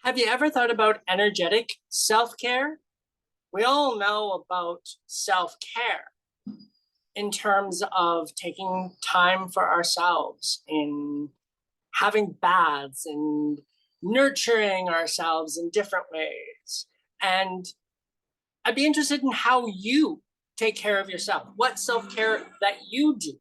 Have you ever thought about energetic self-care? We all know about self-care in terms of taking time for ourselves, in having baths and nurturing ourselves in different ways. And I'd be interested in how you take care of yourself, what self-care that you do.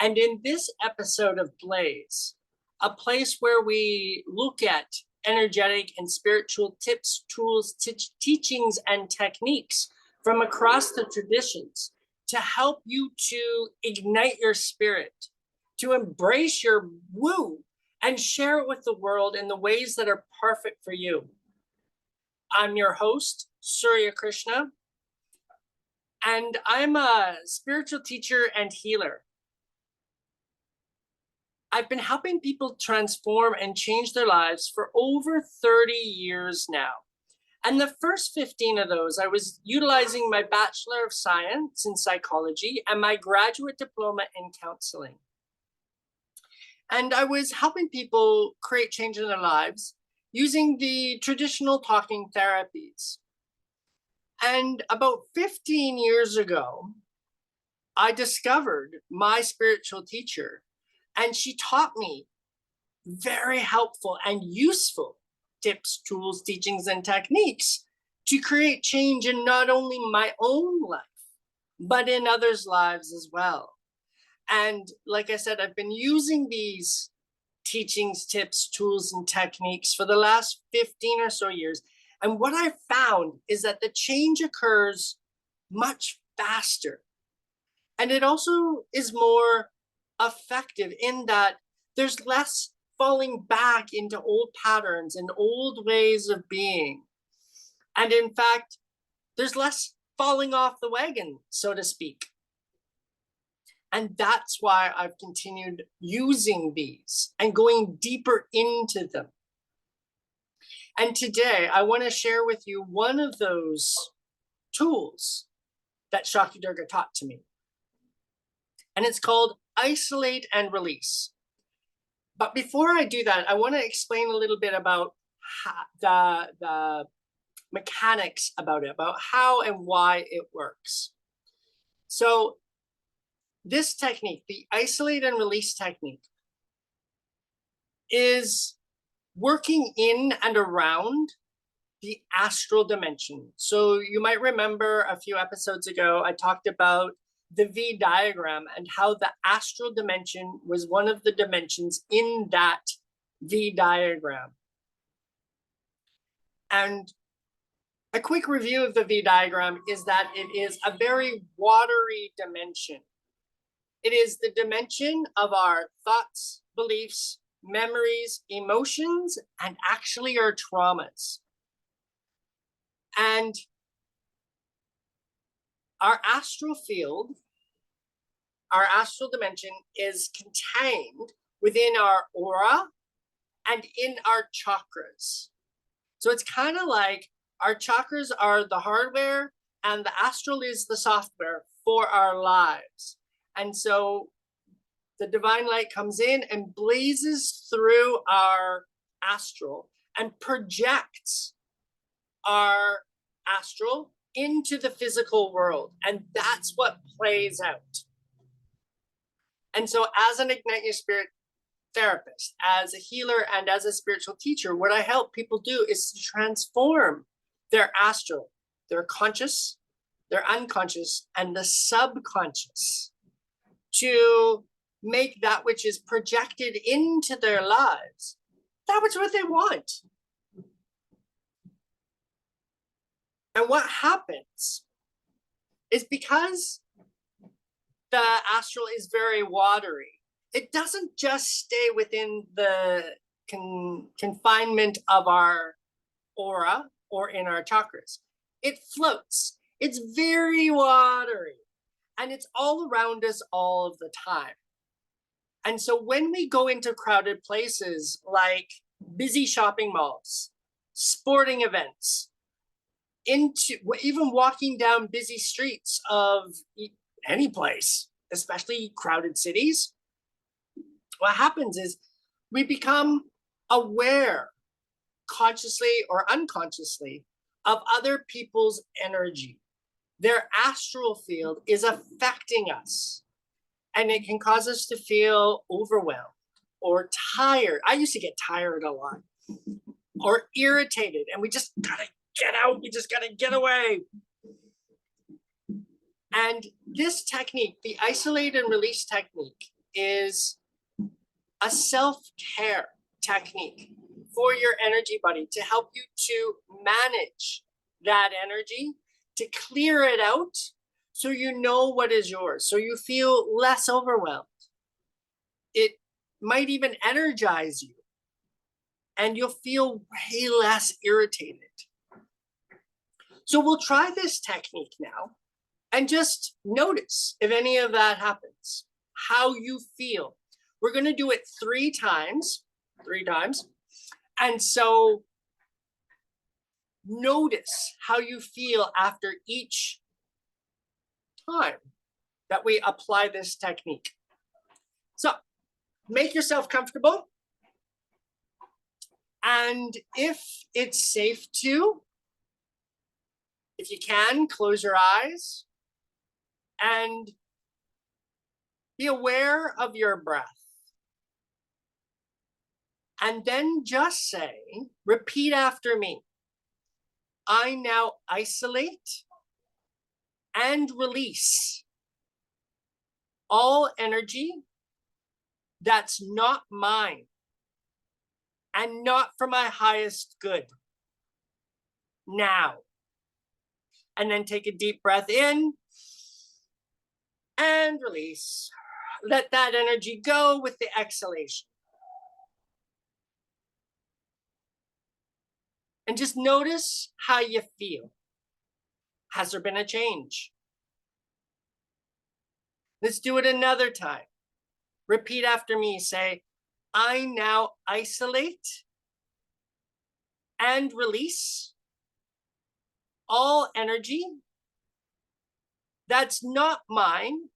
And in this episode of Blaze, a place where we look at energetic and spiritual tips, tools, teachings, and techniques from across the traditions to help you to ignite your spirit, to embrace your woo, and share it with the world in the ways that are perfect for you. I'm your host, Surya Krishna, and I'm a spiritual teacher and healer. I've been helping people transform and change their lives for over 30 years now. And the first 15 of those, I was utilizing my Bachelor of Science in Psychology and my graduate diploma in counseling. And I was helping people create change in their lives using the traditional talking therapies. And about 15 years ago, I discovered my spiritual teacher, and she taught me very helpful and useful tips, tools, teachings, and techniques to create change in not only my own life, but in others' lives as well. And like I said, I've been using these teachings, tips, tools, and techniques for the last 15 or so years. And what I've found is that the change occurs much faster. And it also is more effective in that there's less falling back into old patterns and old ways of being. And in fact, there's less falling off the wagon, so to speak. And that's why I've continued using these and going deeper into them. And today I want to share with you one of those tools that Shakti Durga taught to me. And it's called isolate and release. But before I do that, I want to explain a little bit about the mechanics about it, about how and why it works. So this technique, the isolate and release technique, is working in and around the astral dimension. So you might remember a few episodes ago, I talked about the V diagram and how the astral dimension was one of the dimensions in that V diagram. And a quick review of the V diagram is that it is a very watery dimension. It is the dimension of our thoughts, beliefs, memories, emotions, and actually our traumas. And our astral field, our astral dimension, is contained within our aura and in our chakras. So it's kind of like our chakras are the hardware and the astral is the software for our lives. And so the divine light comes in and blazes through our astral and projects our astral into the physical world. And that's what plays out. And so as an Ignite Your Spirit therapist, as a healer, and as a spiritual teacher, what I help people do is to transform their astral, their conscious, their unconscious, and the subconscious to make that which is projected into their lives, that which what they want. And what happens is because the astral is very watery, it doesn't just stay within the confinement of our aura or in our chakras. It floats. It's very watery. And it's all around us all of the time. And so when we go into crowded places like busy shopping malls, sporting events, into even walking down busy streets of any place, especially crowded cities, what happens is we become aware consciously or unconsciously, of other people's energy. Their astral field is affecting us, and it can cause us to feel overwhelmed or tired. I used to get tired a lot, or irritated, and we just gotta get out, we just gotta get away. And this technique, the isolate and release technique, is a self-care technique for your energy body to help you to manage that energy, to clear it out so you know what is yours, so you feel less overwhelmed. It might even energize you, and you'll feel way less irritated. So we'll try this technique now and just notice if any of that happens, how you feel. We're going to do it 3 times. And so notice how you feel after each time that we apply this technique. So make yourself comfortable. And if it's safe to, if you can, close your eyes and be aware of your breath. And then just say, repeat after me. I now isolate and release all energy that's not mine and not for my highest good now. And then take a deep breath in and release. Let that energy go with the exhalation. And just notice how you feel. Has there been a change? Let's do it another time. Repeat after me. Say, I now isolate and release all energy that's not mine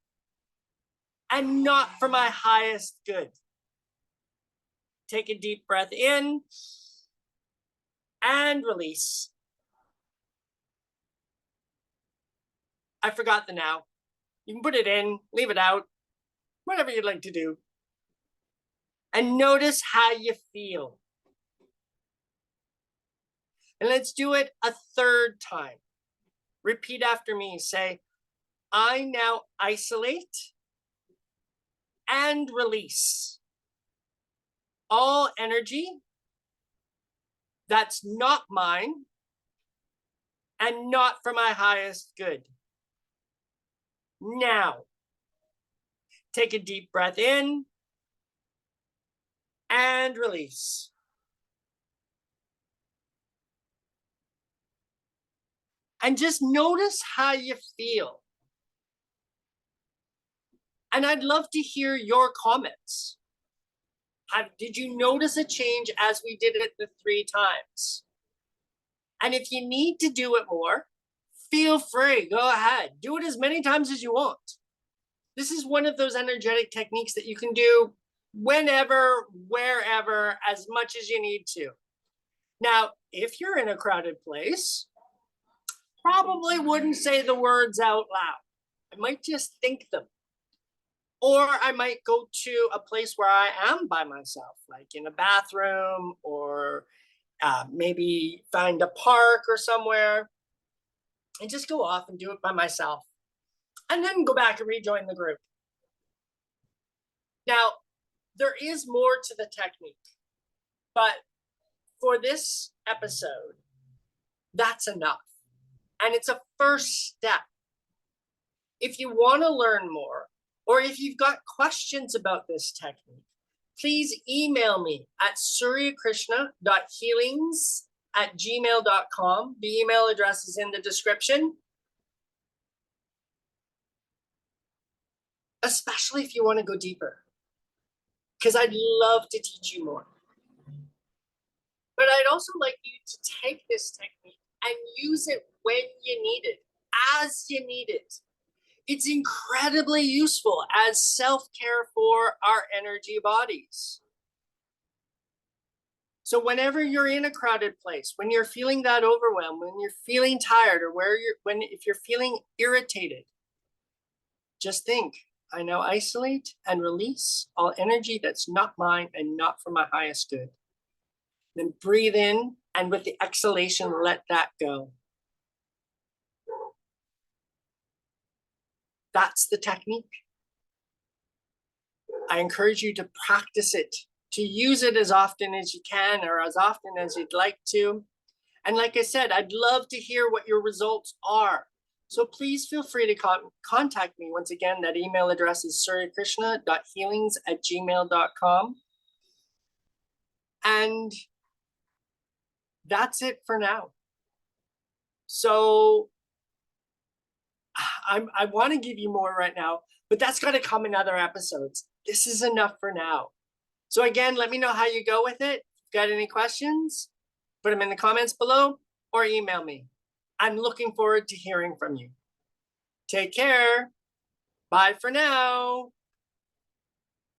and not for my highest good. Take a deep breath in and release. I forgot the now. You can put it in, leave it out, whatever you'd like to do. And notice how you feel. And let's do it a 3rd time. Repeat after me. Say, I now isolate and release all energy that's not mine and not for my highest good. Now, take a deep breath in and release. And just notice how you feel. And I'd love to hear your comments. Did you notice a change as we did it the 3 times? And if you need to do it more, feel free, go ahead. Do it as many times as you want. This is one of those energetic techniques that you can do whenever, wherever, as much as you need to. Now, if you're in a crowded place, probably wouldn't say the words out loud. I might just think them. Or I might go to a place where I am by myself, like in a bathroom, or maybe find a park or somewhere and just go off and do it by myself. And then go back and rejoin the group. Now, there is more to the technique, but for this episode, that's enough. And it's a first step. If you want to learn more, or if you've got questions about this technique, please email me at suryakrishna.healings@gmail.com. The email address is in the description. Especially if you want to go deeper, because I'd love to teach you more. But I'd also like you to take this technique and use it when you need it, as you need it. It's incredibly useful as self-care for our energy bodies. So whenever you're in a crowded place, when you're feeling that overwhelmed, when you're feeling tired, or if you're feeling irritated, just think, I now isolate and release all energy that's not mine and not for my highest good. Then breathe in, and with the exhalation, let that go. That's the technique. I encourage you to practice it, to use it as often as you can or as often as you'd like to. And like I said, I'd love to hear what your results are. So please feel free to contact me. Once again, that email address is suryakrishna.healings@gmail.com. And that's it for now. So I want to give you more right now, but that's got to come in other episodes. This is enough for now. So again, let me know how you go with it. If you've got any questions, put them in the comments below or email me. I'm looking forward to hearing from you. Take care. Bye for now.